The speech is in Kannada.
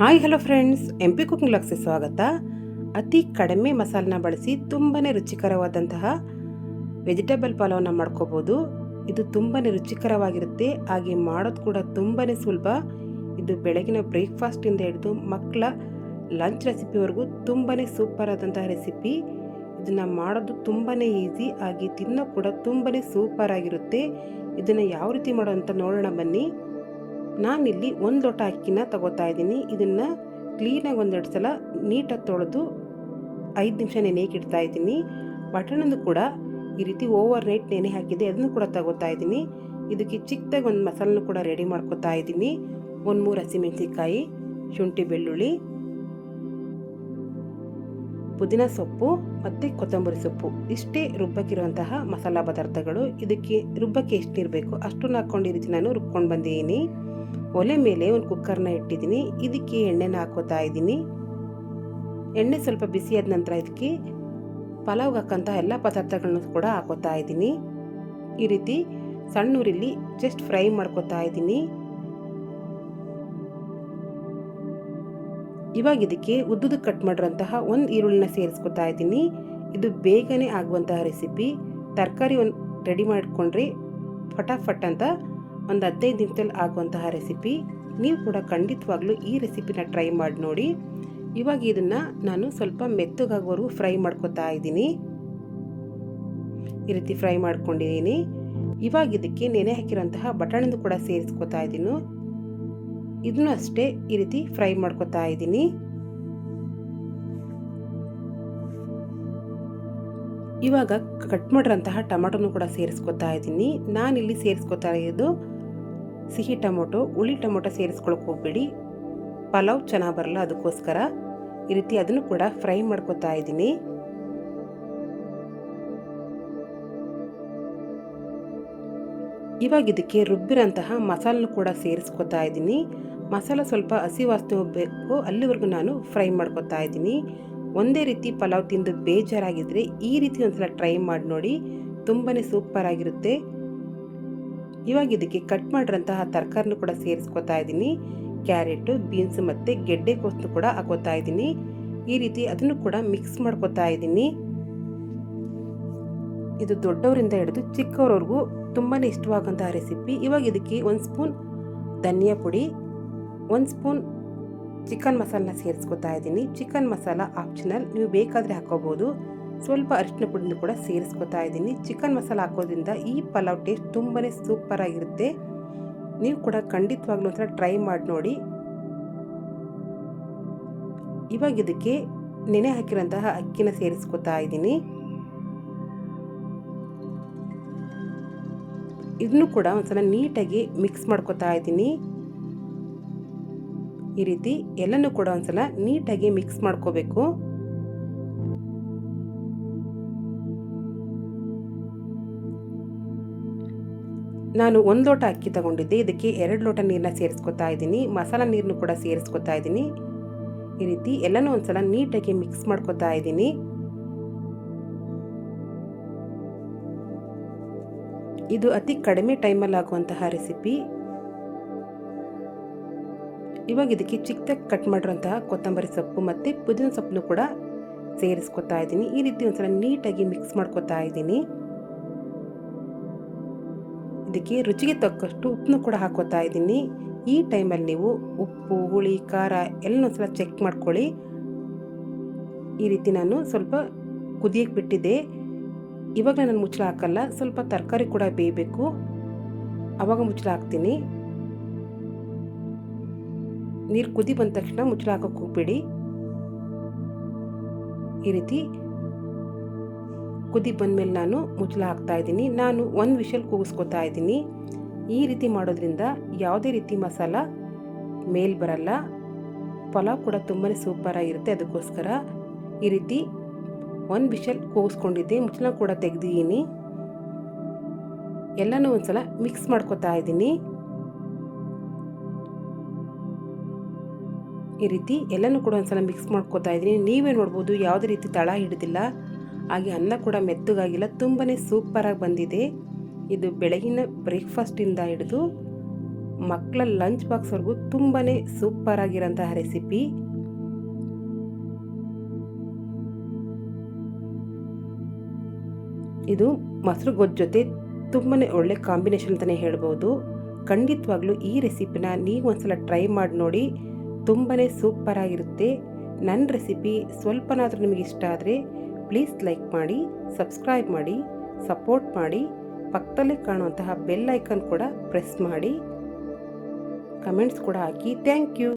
Hi hello friends, MP cooking ವ್ಲಾಗ್ಸ್ಗೆ ಸ್ವಾಗತ. ಅತಿ ಕಡಿಮೆ ಮಸಾಲನ ಬಳಸಿ ತುಂಬಾ ರುಚಿಕರವಾದಂತಹ ವೆಜಿಟೇಬಲ್ ಪಲಾವ್ನ ಮಾಡ್ಕೋಬೋದು. ಇದು ತುಂಬಾ ರುಚಿಕರವಾಗಿರುತ್ತೆ, ಹಾಗೆ ಮಾಡೋದು ಕೂಡ ತುಂಬಾ ಸುಲಭ. ಇದು ಬೆಳಗಿನ ಬ್ರೇಕ್ಫಾಸ್ಟಿಂದ ಹಿಡಿದು ಮಕ್ಕಳ ಲಂಚ್ ರೆಸಿಪಿವರೆಗೂ ತುಂಬಾ ಸೂಪರ್ ಆದಂತಹ ರೆಸಿಪಿ. ಇದನ್ನು ಮಾಡೋದು ತುಂಬಾ ಈಸಿ, ಹಾಗೆ ತಿನ್ನೋ ಕೂಡ ತುಂಬಾ ಸೂಪರ್ ಆಗಿರುತ್ತೆ. ಇದನ್ನು ಯಾವ ರೀತಿ ಮಾಡೋ ಅಂತ ನೋಡೋಣ ಬನ್ನಿ. ನಾನಿಲ್ಲಿ 1 ಲೋಟ ಅಕ್ಕಿನ ತಗೋತಾ ಇದ್ದೀನಿ. ಇದನ್ನು ಕ್ಲೀನಾಗಿ ಒಂದೆರಡು ಸಲ ನೀಟಾಗಿ ತೊಳೆದು 5 ನಿಮಿಷ ನೆನೆಯಕ್ಕೆ ಇಡ್ತಾ ಇದ್ದೀನಿ. ಬಟಾಣನ್ನು ಕೂಡ ಈ ರೀತಿ ಓವರ್ ನೈಟ್ ನೆನೆ ಹಾಕಿದೆ, ಅದನ್ನು ಕೂಡ ತಗೋತಾ ಇದ್ದೀನಿ. ಇದಕ್ಕೆ ಚಿಕ್ಕದಾಗಿ ಒಂದು ಮಸಾಲನ್ನು ಕೂಡ ರೆಡಿ ಮಾಡ್ಕೋತಾ ಇದ್ದೀನಿ. 1-3 ಹಸಿಮೆಣಸಿಕಾಯಿ, ಶುಂಠಿ ಬೆಳ್ಳುಳ್ಳಿ, ಪುದೀನ ಸೊಪ್ಪು ಮತ್ತು ಕೊತ್ತಂಬರಿ ಸೊಪ್ಪು, ಇಷ್ಟೇ ರುಬ್ಬಕ್ಕಿರುವಂತಹ ಮಸಾಲ ಪದಾರ್ಥಗಳು. ಇದಕ್ಕೆ ರುಬ್ಬಕ್ಕೆ ಎಷ್ಟು ಇರಬೇಕು ಅಷ್ಟನ್ನು ಹಾಕ್ಕೊಂಡು ಈ ರೀತಿ ನಾನು ರುಬ್ಕೊಂಡು ಬಂದಿದ್ದೀನಿ. ಒಲೆ ಮೇಲೆ ಒಂದು ಕುಕ್ಕರ್ನ ಇಟ್ಟಿದ್ದೀನಿ. ಇದಕ್ಕೆ ಎಣ್ಣೆನ ಹಾಕೋತಾ ಇದ್ದೀನಿ. ಎಣ್ಣೆ ಸ್ವಲ್ಪ ಬಿಸಿಯಾದ ನಂತರ ಇದಕ್ಕೆ ಪಲಾವ್ಗೆ ಹಾಕೋಂಥ ಎಲ್ಲ ಪದಾರ್ಥಗಳನ್ನು ಕೂಡ ಹಾಕೋತಾ ಇದ್ದೀನಿ. ಈ ರೀತಿ ಸಣ್ಣ ಉರಿಲಿ ಜಸ್ಟ್ ಫ್ರೈ ಮಾಡ್ಕೋತಾ ಇದ್ದೀನಿ. ಇವಾಗ ಇದಕ್ಕೆ ಉದ್ದುದು ಕಟ್ ಮಾಡಿರೋಂತಹ ಒಂದು ಈರುಳ್ಳಿನ ಸೇರಿಸ್ಕೊತಾ ಇದ್ದೀನಿ. ಇದು ಬೇಗನೆ ಆಗುವಂತಹ ರೆಸಿಪಿ. ತರಕಾರಿ ಒಂದು ರೆಡಿ ಮಾಡಿಕೊಂಡ್ರೆ ಫಟಾಫಟ್ ಅಂತ ಒಂದು 15 ನಿಮಿಷದಲ್ಲಿ ಆಗುವಂತಹ ರೆಸಿಪಿ. ನೀವು ಕೂಡ ಖಂಡಿತವಾಗ್ಲೂ ಈ ರೆಸಿಪಿನ ಟ್ರೈ ಮಾಡಿ ನೋಡಿ. ಇವಾಗ ಇದನ್ನು ನಾನು ಸ್ವಲ್ಪ ಮೆತ್ತಗಾಗೋವರೆಗೂ ಫ್ರೈ ಮಾಡ್ಕೋತಾ ಇದ್ದೀನಿ. ಈ ರೀತಿ ಫ್ರೈ ಮಾಡ್ಕೊಂಡಿದ್ದೀನಿ. ಇವಾಗ ಇದಕ್ಕೆ ನೆನೆ ಹಾಕಿರೋಂತಹ ಬಟಾಣಿಂದು ಕೂಡ ಸೇರಿಸ್ಕೊತಾ ಇದ್ದೀನಿ. ಇದನ್ನು ಅಷ್ಟೇ ಈ ರೀತಿ ಫ್ರೈ ಮಾಡ್ಕೋತಾ ಇದ್ದೀನಿ. ಇವಾಗ ಕಟ್ ಮಾಡಿರೋಂತಹ ಟೊಮೆಟೊನು ಕೂಡ ಸೇರಿಸ್ಕೊತಾ ಇದ್ದೀನಿ. ನಾನಿಲ್ಲಿ ಸೇರಿಸ್ಕೊತಾ ಇರೋದು ಸಿಹಿ ಟೊಮೊಟೊ. ಹುಳಿ ಟೊಮೊಟೊ ಸೇರಿಸ್ಕೊಳಕ್ಕೆ ಹೋಗ್ಬೇಡಿ, ಪಲಾವ್ ಚೆನ್ನಾಗಿ ಬರಲ್ಲ, ಅದಕ್ಕೋಸ್ಕರ ಈ ರೀತಿ ಅದನ್ನು ಕೂಡ ಫ್ರೈ ಮಾಡ್ಕೋತಾ ಇದ್ದೀನಿ. ಇವಾಗ ಇದಕ್ಕೆ ರುಬ್ಬಿರೋಂತಹ ಮಸಾಲನ್ನು ಕೂಡ ಸೇರಿಸ್ಕೊತಾ ಇದ್ದೀನಿ. ಮಸಾಲ ಸ್ವಲ್ಪ ಹಸಿ ವಾಸನೆ ಹೋಗಬೇಕು, ಅಲ್ಲಿವರೆಗೂ ನಾನು ಫ್ರೈ ಮಾಡ್ಕೋತಾ ಇದ್ದೀನಿ. ಒಂದೇ ರೀತಿ ಪಲಾವ್ ತಿಂದು ಬೇಜಾರಾಗಿದ್ದರೆ ಈ ರೀತಿ ಒಂದ್ಸಲ ಟ್ರೈ ಮಾಡಿ ನೋಡಿ, ತುಂಬಾ ಸೂಪರ್ ಆಗಿರುತ್ತೆ. ಇವಾಗ ಇದಕ್ಕೆ ಕಟ್ ಮಾಡಿರೋಂತಹ ತರಕಾರಿನೂ ಕೂಡ ಸೇರಿಸ್ಕೊತಾ ಇದ್ದೀನಿ. ಕ್ಯಾರೆಟು, ಬೀನ್ಸ್ ಮತ್ತು ಗೆಡ್ಡೆಕೋಸನ್ನು ಕೂಡ ಹಾಕೋತಾ ಇದ್ದೀನಿ. ಈ ರೀತಿ ಅದನ್ನು ಕೂಡ ಮಿಕ್ಸ್ ಮಾಡ್ಕೋತಾ ಇದ್ದೀನಿ. ಇದು ದೊಡ್ಡವರಿಂದ ಹಿಡಿದು ಚಿಕ್ಕವರವರೆಗೂ ತುಂಬಾ ಇಷ್ಟವಾಗುವಂತಹ ರೆಸಿಪಿ. ಇವಾಗ ಇದಕ್ಕೆ 1 ಸ್ಪೂನ್ ಧನಿಯಾ ಪುಡಿ, 1 ಸ್ಪೂನ್ ಚಿಕನ್ ಮಸಾಲನ ಸೇರಿಸ್ಕೊತಾ ಇದ್ದೀನಿ. ಚಿಕನ್ ಮಸಾಲ ಆಪ್ಷನಲ್, ನೀವು ಬೇಕಾದರೆ ಹಾಕೋಬೋದು. ಸ್ವಲ್ಪ ಅರಿಶಿನ ಪುಡಿನೂ ಕೂಡ ಸೇರಿಸ್ಕೊತಾ ಇದ್ದೀನಿ. ಚಿಕನ್ ಮಸಾಲ ಹಾಕೋದ್ರಿಂದ ಈ ಪಲಾವ್ ಟೇಸ್ಟ್ ತುಂಬಾ ಸೂಪರ್ ಆಗಿರುತ್ತೆ. ನೀವು ಕೂಡ ಖಂಡಿತವಾಗ್ಲೂ ಒಂಥರ ಟ್ರೈ ಮಾಡಿ ನೋಡಿ. ಇವಾಗ ಇದಕ್ಕೆ ನೆನೆ ಹಾಕಿರೋಂತಹ ಅಕ್ಕಿನ ಸೇರಿಸ್ಕೊತಾ ಇದ್ದೀನಿ. ಇದನ್ನು ಕೂಡ ಒಂದ್ಸಲ ನೀಟಾಗಿ ಮಿಕ್ಸ್ ಮಾಡ್ಕೋತಾ ಇದ್ದೀನಿ. ಈ ರೀತಿ ಎಲ್ಲನೂ ಕೂಡ ಒಂದ್ಸಲ ನೀಟಾಗಿ ಮಿಕ್ಸ್ ಮಾಡ್ಕೋಬೇಕು. ನಾನು 1 ಲೋಟ ಅಕ್ಕಿ ತಗೊಂಡಿದ್ದೆ, ಇದಕ್ಕೆ 2 ಲೋಟ ನೀರನ್ನ ಸೇರಿಸ್ಕೊತಾ ಇದ್ದೀನಿ. ಮಸಾಲ ನೀರನ್ನು ಕೂಡ ಸೇರಿಸ್ಕೊತಾ ಇದ್ದೀನಿ. ಈ ರೀತಿ ಎಲ್ಲನೂ ಒಂದ್ಸಲ ನೀಟಾಗಿ ಮಿಕ್ಸ್ ಮಾಡ್ಕೋತಾ ಇದ್ದೀನಿ. ಇದು ಅತಿ ಕಡಿಮೆ ಟೈಮಲ್ಲಿ ಆಗುವಂತಹ ರೆಸಿಪಿ. ಇವಾಗ ಇದಕ್ಕೆ ಚಿಕ್ಕದಾಗಿ ಕಟ್ ಮಾಡಿರೋಂತಹ ಕೊತ್ತಂಬರಿ ಸೊಪ್ಪು ಮತ್ತು ಪುದೀನ ಸೊಪ್ಪನ್ನು ಕೂಡ ಸೇರಿಸ್ಕೊತಾ ಇದ್ದೀನಿ. ಈ ರೀತಿ ಒಂದ್ಸಲ ನೀಟಾಗಿ ಮಿಕ್ಸ್ ಮಾಡ್ಕೋತಾ ಇದ್ದೀನಿ. ಇದಕ್ಕೆ ರುಚಿಗೆ ತಕ್ಕಷ್ಟು ಉಪ್ಪನ್ನು ಕೂಡ ಹಾಕೋತಾ ಇದ್ದೀನಿ. ಈ ಟೈಮಲ್ಲಿ ನೀವು ಉಪ್ಪು, ಹುಳಿ, ಖಾರ ಎಲ್ಲ ಒಂದ್ಸಲ ಚೆಕ್ ಮಾಡ್ಕೊಳ್ಳಿ. ಈ ರೀತಿ ನಾನು ಸ್ವಲ್ಪ ಕುದಿಯಕ್ಕೆ ಬಿಟ್ಟಿದ್ದೆ. ಇವಾಗ ನಾನು ಮುಚ್ಚಳ ಹಾಕಲ್ಲ, ಸ್ವಲ್ಪ ತರಕಾರಿ ಕೂಡ ಬೇಯಬೇಕು, ಆವಾಗ ಮುಚ್ಚಳ ಹಾಕ್ತೀನಿ. ನೀರು ಕುದಿ ಬಂದ ತಕ್ಷಣ ಮುಚ್ಚಳ ಹಾಕೋಕೆ ಹೋಗ್ಬೇಡಿ. ಈ ರೀತಿ ಕುದಿ ಬಂದಮೇಲೆ ನಾನು ಮುಚ್ಚಳ ಹಾಕ್ತಾ ಇದ್ದೀನಿ. ನಾನು 1 ವಿಷಲ್ ಕೂಗಿಸ್ಕೊತಾ ಇದ್ದೀನಿ. ಈ ರೀತಿ ಮಾಡೋದ್ರಿಂದ ಯಾವುದೇ ರೀತಿ ಮಸಾಲ ಮೇಲ್ ಬರಲ್ಲ, ಪಲಾವ್ ಕೂಡ ತುಂಬಾ ಸೂಪರ್ ಆಗಿರುತ್ತೆ. ಅದಕ್ಕೋಸ್ಕರ ಈ ರೀತಿ 1 ವಿಷಲ್ ಕೂಗಿಸ್ಕೊಂಡಿದ್ದೆ, ಮುಚ್ಚಳ ಕೂಡ ತೆಗೆದಿದ್ದೀನಿ. ಎಲ್ಲನೂ ಒಂದ್ಸಲ ಮಿಕ್ಸ್ ಮಾಡ್ಕೋತಾ ಇದ್ದೀನಿ. ಈ ರೀತಿ ಎಲ್ಲನೂ ಕೂಡ ಒಂದ್ಸಲ ಮಿಕ್ಸ್ ಮಾಡ್ಕೋತಾ ಇದ್ದೀನಿ. ನೀವೇ ನೋಡ್ಬೋದು, ಯಾವುದೇ ರೀತಿ ತಳ ಹಿಡಿದಿಲ್ಲ, ಹಾಗೆ ಅನ್ನ ಕೂಡ ಮೆತ್ತಗಾಗಿಲ್ಲ, ತುಂಬಾ ಸೂಪರಾಗಿ ಬಂದಿದೆ. ಇದು ಬೆಳಗಿನ ಬ್ರೇಕ್ಫಾಸ್ಟಿಂದ ಹಿಡಿದು ಮಕ್ಕಳ ಲಂಚ್ ಬಾಕ್ಸ್ವರೆಗೂ ತುಂಬಾ ಸೂಪರ್ ಆಗಿರೋಂತಹ ರೆಸಿಪಿ. ಇದು ಮೊಸರು ಗೊಜ್ಜು ಜೊತೆ ತುಂಬಾ ಒಳ್ಳೆ ಕಾಂಬಿನೇಷನ್ ಅಂತಲೇ ಹೇಳ್ಬೋದು. ಖಂಡಿತವಾಗ್ಲೂ ಈ ರೆಸಿಪಿನ ನೀವು ಒಂದ್ಸಲ ಟ್ರೈ ಮಾಡಿ ನೋಡಿ, ತುಂಬಾ ಸೂಪರ್ ಆಗಿರುತ್ತೆ. ನನ್ನ ರೆಸಿಪಿ ಸ್ವಲ್ಪನಾದರೂ ನಿಮಗೆ ಇಷ್ಟ ಆದರೆ ಪ್ಲೀಸ್ ಲೈಕ್ ಮಾಡಿ, ಸಬ್ಸ್ಕ್ರೈಬ್ ಮಾಡಿ, ಸಪೋರ್ಟ್ ಮಾಡಿ. ಪಕ್ಕದಲ್ಲೇ ಕಾಣುವಂತಹ ಬೆಲ್ ಐಕಾನ್ ಕೂಡ ಪ್ರೆಸ್ ಮಾಡಿ, ಕಮೆಂಟ್ಸ್ ಕೂಡ ಹಾಕಿ. Thank you.